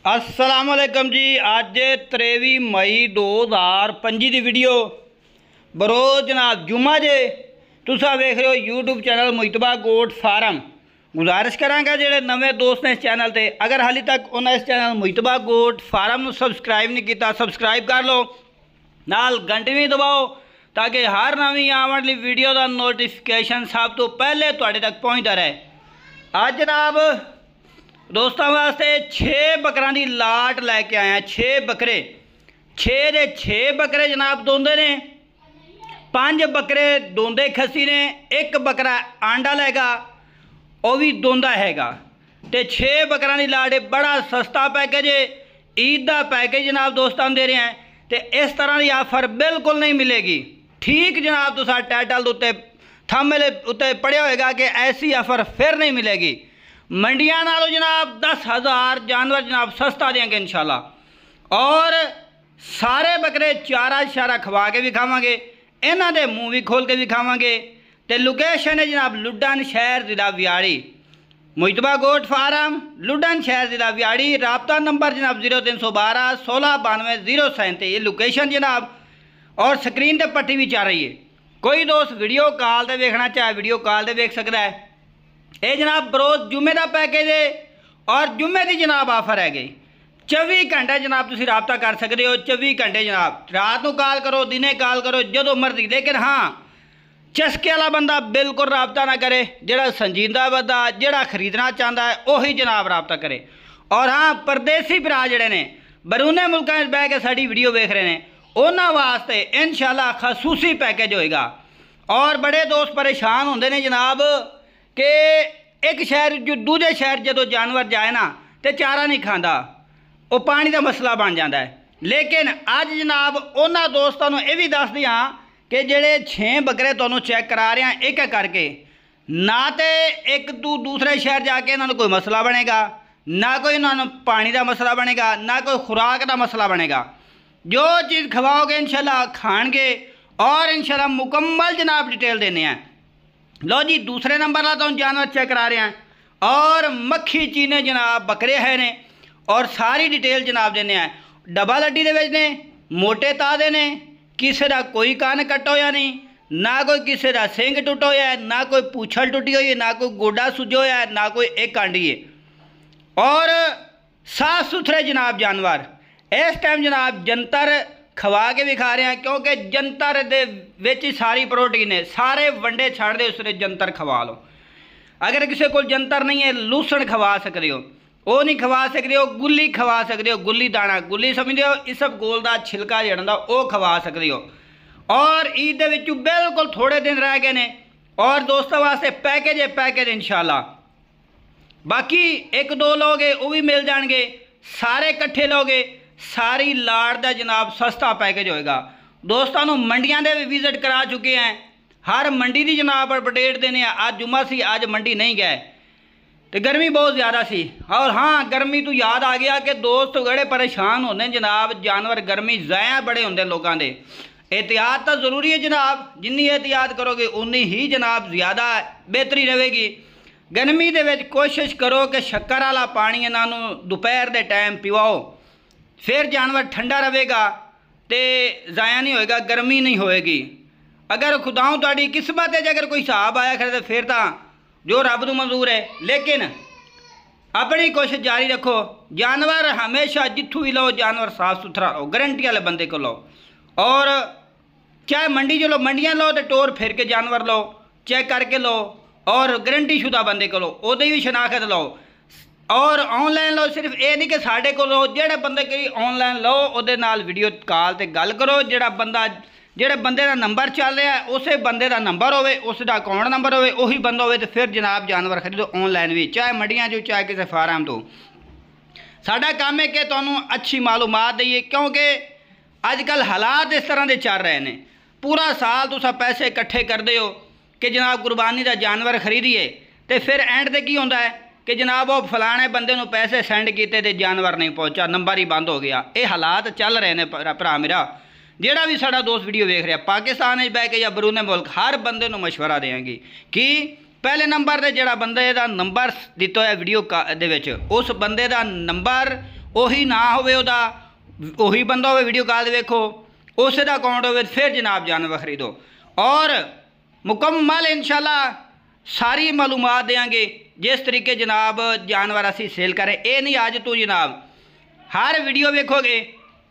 अस्सलामुअलैकुम जी। अज 23 मई 2025 की वीडियो बरोज जनाब जुम्मा जे तुसा वेख रहे हो यूट्यूब चैनल मुजतबा गोट फार्म। गुजारिश करांगा जेडे नवे दोस्त ने इस चैनल ते, अगर हाली तक उन्हें इस चैनल मुजतबा गोट फार्म नूं सबसक्राइब नहीं किया, सबसक्राइब कर लो, नाल घंटी भी दबाओ ताकि हर नवी आने वाली वीडियो का नोटिफिकेशन सब तो पहले तुहाडे तक पहुँचता रहे। अज जनाब दोस्तों वास्ते 6 बकरां दी लाट लैके आया। 6 बकरे, 6 बकरे जनाब दोंदे ने, 5 बकरे दोंदे खसी ने, 1 बकरा आंडा लेगा वह भी दोंदा हैगा। तो 6 बकरां दी लाट बड़ा सस्ता पैकेज है, ईद का पैकेज जनाब दोस्तों दे रहे हैं। तो इस तरह की ऑफर बिल्कुल नहीं मिलेगी। ठीक जनाब तुसा टाइटल उत्ते थंबनेल उत्ते पढ़िया होएगा कि ऐसी ऑफर फिर नहीं मिलेगी। मंडियां नालों जनाब 10,000 जानवर जनाब सस्ता देंगे इंशाल्लाह। और सारे बकरे चारा शारा खवा के भी खावांगे, इन्हां दे मूँह भी खोल के भी खावांगे। तो लोकेशन है जनाब लुडन शहर जिला वियाड़ी, मुजतबा गोट फार्म लुडन शहर जिला वियाड़ी। राबता नंबर जनाब 0312 16 92 037। ये लोकेशन जनाब और स्क्रीन पर पट्टी भी जा रही है। कोई दोस्त वीडियो कॉल से देखना चाहे वीडियो कॉल से देख सकता है। ये जनाब बरोज जुम्मे का पैकेज है और जुम्मे की जनाब ऑफर है गई। 24 घंटे जनाब तुम राबता कर सकते हो। 24 घंटे जनाब रात को कॉल करो, दिने कॉल करो, जो मर्जी। लेकिन हाँ चस्के वाला बंदा बिल्कुल राबता ना करे। जोड़ा संजीदा बंदा जोड़ा खरीदना चाहता है वही जनाब राबता करे। और हाँ परदेसी भरा जड़े ने बरूने मुल्कों में बह के साड़ी वीडियो देख रहे हैं, उन्होंने वास्ते इंशाल्लाह खसूसी पैकेज होएगा। और बड़े दोस्त परेशान होंगे ने जनाब कि एक शहर जो दूजे शहर जो जानवर जाए ना तो चारा नहीं खाता, वो पानी का मसला बन जाता है। लेकिन अज जनाब उन्होंने दोस्तों को यह भी दस दिया कि जेडे 6 बकरे तुहानूं चेक करा रहे हैं एक एक करके, ना तो एक तू दूसरे शहर जाके इन्होंने कोई मसला बनेगा, ना कोई इन्होंने पानी का मसला बनेगा, ना कोई खुराक का मसला बनेगा। जो चीज़ खवाओगे इंशाल्लाह खाएंगे और इंशाल्लाह मुकम्मल जनाब डिटेल देने हैं। लो जी दूसरे नंबर का तो जानवर चेक करा रहे हैं और मक्खी चीने जनाब बकरे है ने और सारी डिटेल जनाब देने हैं। डबल हड्डी दे विच ने, मोटे ताजे ने, किसी का कोई कान कट्टा होया नहीं, ना कोई किसी का सिंग टुटा होया है, ना कोई पूछल टुटी हुई है, ना कोई गोडा सुजा होया है, ना कोई एक कांडी है। और साफ सुथरे जनाब जानवर इस टाइम जनाब जंतर खवा के भी खा रहे हैं, क्योंकि जंतर दे विच सारी प्रोटीन है। सारे वंडे छड़ दे उसने जंतर खवा लो। अगर किसी को जंतर नहीं है लूसन खवा सकते हो, वो नहीं खवा सकते हो, गुल्ली खवा सकते हो, गुल्ली दाना, गुल्ली समझते हो, इस सब गोल का छिलका जड़ा वो खवा सकते हो। और ईद दे विच बिल्कुल थोड़े दिन रह गए ने और दोस्तों वास्ते पैकेज है पैकेज इंशाल्लाह। बाकी 1-2 लोगे वो भी मिल जाएंगे, सारे कट्ठे लोगे सारी लाड़ का जनाब सस्ता पैकेज होएगा। दोस्तों मंडियां दे भी विजिट करा चुके हैं, हर मंडी की जनाब अपडेट देने। आज जुम्मा सी, आज मंडी नहीं गए तो गर्मी बहुत ज़्यादा सी। और हाँ गर्मी तो याद आ गया कि दोस्त बड़े परेशान होते जनाब, जानवर गर्मी ज़ाया बड़े होंगे लोगों के। एहतियात तो ज़रूरी है जनाब, जिन्नी एहतियात करोगे उन्नी ही जनाब ज़्यादा बेहतरी रहेगी। गर्मी दे विच कोशिश करो कि शक्कर वाला पानी इन्हों दोपहर के टाइम पिवाओ, फिर जानवर ठंडा रहेगा तो ज़ाया नहीं होएगा, गर्मी नहीं होएगी। अगर खुदाओं तुहाडी किस्मत है अगर कोई हिसाब आया करे तो फिर तो जो रब नूं मंजूर है। लेकिन अपनी कोशिश जारी रखो। जानवर हमेशा जिथों भी लो जानवर साफ सुथरा लो, गारंटी वाले बंदे को लो। और चाहे मंडी जो लो, मंडियाँ लो तो टोर फिर के जानवर लो, चेक करके लो, और गारंटी शुदा बंदे को लो, उहदी भी शनाख्त लो। और ऑनलाइन लो, सिर्फ ये नहीं कि साढ़े को लो, जेड़े बंदे की ऑनलाइन लो उहदे नाल वीडियो कॉल ते गल करो। जेड़े बंदे का नंबर चल रहा है उस बंदे का नंबर होवे, उसका अकाउंट नंबर होवे, उही बंदा होवे तो फिर जनाब जानवर खरीदो ऑनलाइन भी, चाहे मंडियां जो चाहे किसी फार्म तो। साडा काम है कि तुहानूं अच्छी मालूमात दईए, क्योंकि अजकल हालात इस तरह के चल रहे हैं। पूरा साल तुसा पैसे इकट्ठे करते हो कि जनाब कुर्बानी का जानवर खरीदिए, तो फिर एंड ते की होंदा है कि जनाब वो फलाने बंदे नूं पैसे सेंड किए तो जानवर नहीं पहुँचा, नंबर ही बंद हो गया। ये हालात चल रहे हैं भरा मेरा। जेड़ा भी साडा दोस्त वीडियो देख रहा पाकिस्तान में बह के या बरूने मुल्क, हर बंदे नूं मशवरा देंगी कि पहले नंबर ते जेड़ा बंदे दा नंबर दिता है वीडियो दे विच, उस बंदे दा नंबर ਉਹੀ ਨਾ ਹੋਵੇ ਉਹਦਾ, ਉਹੀ ਬੰਦਾ ਹੋਵੇ ਵੀਡੀਓ ਕਾਲ ਵੇਖੋ, ਉਸੇ ਦਾ अकाउंट होवे फिर जनाब जानवर खरीदो। और मुकम्मल इंशाल्लाह सारी मालूमात देंगे जिस तरीके जनाब जानवर असी सेल करें। ये नहीं अज तू जनाब हर वीडियो वेखोगे,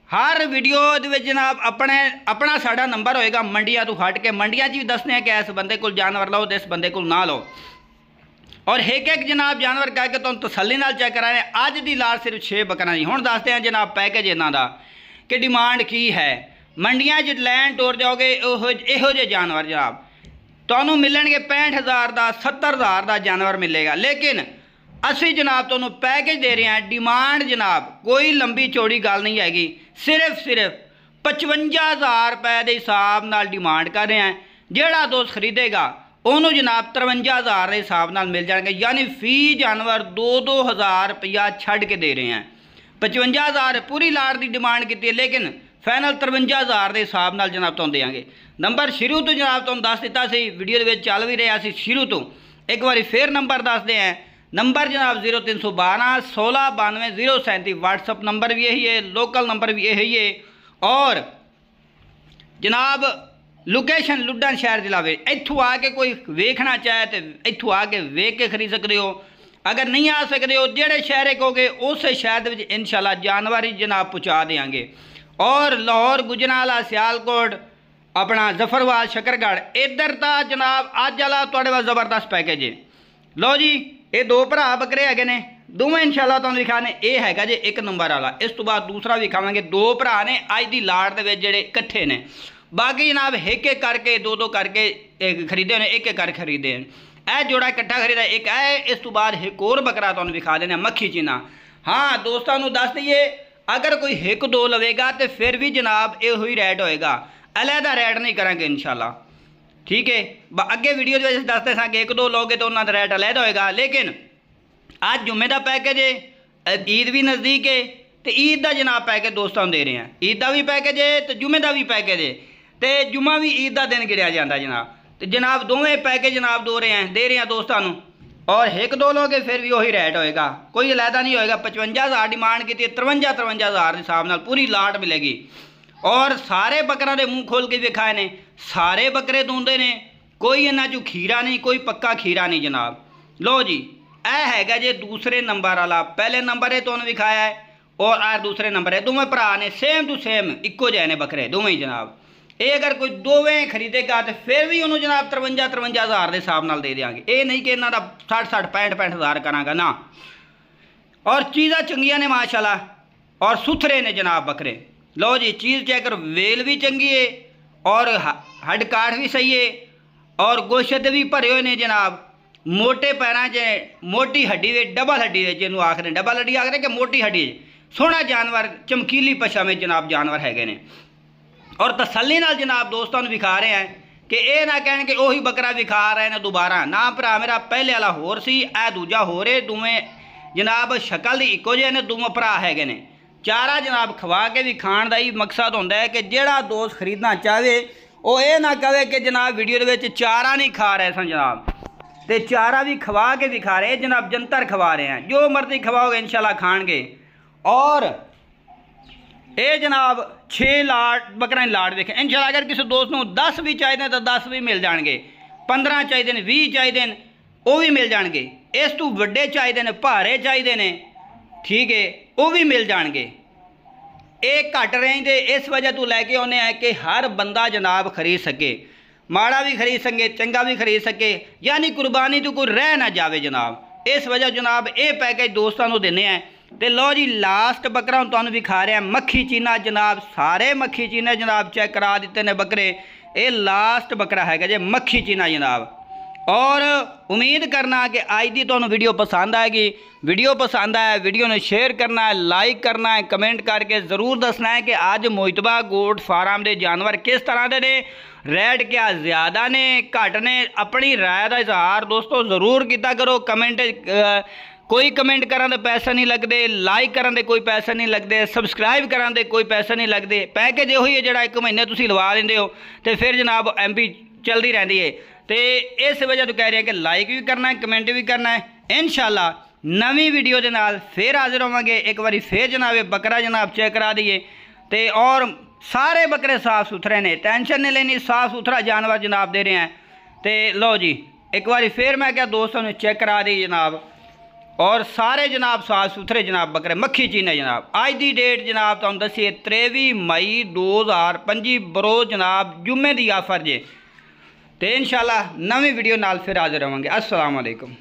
हर वीडियो जनाब अपना साड़ा नंबर होएगा मंडियां तो हट के, मंडियां भी दसने कि इस बंदे को जानवर लो, इस बंदे को ना लो, और एक एक जनाब जानवर कह के तुम तसल्ली नाल चेक कराने। अज की लाट सिर्फ 6 बकरा जी। हुण दसते हैं जनाब पैकेज इन्हां दा कि डिमांड की है। मंडियां च लैन टुर जाओगे इहो जे जानवर जनाब तुहानूं मिलणगे 65,000 का 70,000 का जानवर मिलेगा। लेकिन असी जनाब तुहानूं पैकेज दे रहे हैं, डिमांड जनाब कोई लंबी चौड़ी गल नहीं हैगी, सिर्फ 55,000 रुपए के हिसाब नाल डिमांड कर रहे हैं। जिहड़ा दोस्त खरीदेगा उन्होंने जनाब 53,000 के हिसाब नाल मिल जाएंगे, यानी फी जानवर 2-2 हज़ार रुपया छड़ के दे रहे हैं। 55,000 पूरी लाट की डिमांड की है, लेकिन फाइनल 53,000 के हिसाब नाल जनाब तुहानूं देंगे। नंबर शुरू तो जनाब तुहानूं दस दिता सी, वीडियो दे विच चल भी रहा सी शुरू तो, एक बार फिर नंबर दसदे हैं। नंबर जनाब 0312 1692 037 व्हाट्सअप नंबर भी यही है, लोकल नंबर भी यही है। और जनाब लोकेशन लुड्डन शहर जिला वे, इत्थों आके कोई वेखना चाहे तो इत्थों आके वेख के खरीद सकते हो। अगर नहीं आ सकते हो, जेड़े शहर कहोगे उस शहर के इंशाल्लाह जानवर ही जनाब पहुँचा देंगे। और लाहौर, गुजरांवाला, सियालकोट, अपना जफरवाल, शकरगढ़ इधर तो जनाब अज वाला तुहाडे वास्ते जबरदस्त पैकेज है। लो जी, ये 2 भरा बकरे है ने, दोवें इंशाल्लाह तुहानूं दिखाने। ये हैगा जे 1 नंबर वाला, इस तो बाद दूसरा विखावांगे। 2 भरा ने अज की लाट दे विच जिहड़े इकट्ठे ने, बाकी जनाब एक एक करके 2-2 करके खरीदे ने, एक कर खरीदे हैं। यह जोड़ा इकट्ठा खरीदा, एक है, इस तो बाद एक और बकरा तुहानूं दिखा देना मक्खी चीना। हाँ दोस्तों नूं दस दईए, अगर कोई 1-2 लवेगा तो फिर भी जनाब यो ही रेट होएगा, अलहदा रेट नहीं करेंगे इंशाल्लाह, ठीक है। अगे वीडियो दसते सा कि 1-2 लोगे तो उन्होंने रेट अलहदा होएगा। लेकिन आज जुम्मे का पैकेज है, ईद भी नज़दीक है, तो ईद का जनाब पैकेज दोस्तों दे रहे हैं। ईद का भी पैकेज है तो जुम्मे का भी पैकेज है, तो जुम्मा भी ईद का दिन गिणिया जाता जनाब। तो जनाब दोवें पैकेज जनाब दे रहे हैं दोस्तों। और 1-2 लोगे फिर भी वही रेट होएगा, कोई अलहदा नहीं होएगा। 55,000 डिमांड की, 53,000 के हिसाब नाल पूरी लाट मिलेगी। और सारे बकरा के मूँह खोल के विखाए ने, सारे बकरे दूंदे ने, कोई इन्हां चों खीरा नहीं, कोई पक्का खीरा नहीं जनाब। लो जी, यह हैगा जे दूसरे नंबर वाला, पहले नंबर है तुहानूं विखाया है, और आ दूसरे नंबर है। दोवें भरा ने सेम टू सेम इक्को जिहे ने बकरे दोवें ही जनाब। ये अगर कोई दोवें खरीदेगा तो फिर भी उन्होंने जनाब 53,000 के हिसाब नाल दे देंगे। ये नहीं कि इन्हों का 60,000 65,000 करांगा ना। और चीज़ां चंगियां ने माशाल्लाह, और सुथरे ने जनाब बकरे। लो जी, चीज़ चेक करो, वेल भी चंगी है, और हड्ड काठ भी सही है, और गोशत भी भरे हुए ने जनाब। मोटे पैरों च मोटी हड्डी वे, डबल हड्डी वे जिन्होंने आखते, डबल हड्डी आखते कि मोटी हड्डी। सोहना जानवर, चमकीली पछा में जनाब जानवर है ने। और तसल्ली नाल जनाब दोस्तों को विखा रहे हैं कि यह ना कहन कि उही बकरा विखा रहे हैं दोबारा ना। भरा मेरा पहले वाला होर सी, ए दूजा होर है। दोवें जनाब शक्ल की इक्को जिहे ने, दोवें भरा है ने। चारा जनाब खवा के भी खाण दा ही मकसद होंदा है कि जिहड़ा दोस्त खरीदना चाहे वो ये ना कहे कि जनाब वीडियो दे विच चारा नहीं खा रहे सन जनाब, तो चारा भी खवा के भी खा रहे जनाब, जंतर खवा रहे हैं। जो मर्जी खवाओगे इंशाल्लाह खाणगे। और ये जनाब 6 लाट बकरा लाट देखें इंशाल्लाह। अगर किसी दोस्त को 10 भी चाहिए तो 10 भी मिल जाएंगे, 15 चाहिए, 20 चाहिए वो भी मिल जाएंगे। इस तो वड्डे चाहिए ने, भारे चाहिए ने, ठीक है, वो भी मिल जाएंगे। एक घट रेंज दे इस वजह तो लैके आने हैं कि हर बंदा जनाब खरीद सके, माड़ा भी खरीद सके, चंगा भी खरीद सके, यानी कुर्बानी तो कोई रह ना जाए जनाब। इस वजह जनाब ये पैकेज दोस्तों को देने हैं। तो लो जी, लास्ट बकरा हम तुहानूं विखा रहे हैं मक्खी चीना जनाब। सारे मक्खी चीने जनाब चेक करा दिते ने बकरे। ये लास्ट बकरा है जी मक्खी चीना जनाब। और उम्मीद करना कि आज की तुहानूं वीडियो पसंद आएगी। वीडियो पसंद आया वीडियो ने शेयर करना है, लाइक करना है, कमेंट करके ज़रूर दसना है कि आज मोहितबा गोट फार्म के जानवर किस तरह के ने, रेट क्या ज़्यादा ने घट ने। अपनी राय का इजहार दोस्तों ज़रूर किया करो। कमेंट कोई कमेंट करने दे पैसे नहीं लगते, लाइक करने दे कोई पैसे नहीं लगते, सबसक्राइब करने दे कोई पैसे नहीं लगते। पैकेज यो ही है जो 1 महीने तुसीं लवा देंदे हो तो फिर जनाब MP चलती रहती है। तो इस वजह तो कह रहे हैं कि लाइक भी करना है, कमेंट भी करना है। इंशाल्लाह नवी वीडियो के नाल फिर हाजिर होवांगे। एक बारी फिर जनाब बकरा जनाब चेक करा दिए तो और सारे बकरे साफ़ सुथरे ने, टेंशन नहीं लेनी, साफ़ सुथरा जानवर जनाब दे रहे हैं। तो लो जी एक बारी फिर मैं क्या दोस्तों ने चेक करा दी जनाब, और सारे जनाब साफ़ सुथरे जनाब बकरे मक्खी चीने जनाब। अज की डेट जनाब तुहानूं दसीए 23 मई 2025 बरोज़ जनाब जुम्मे की आफर जे। तो इंशाल्लाह नवी वीडियो नाल फिर हाजिर होवांगे। अस्सलाम वालेकुम।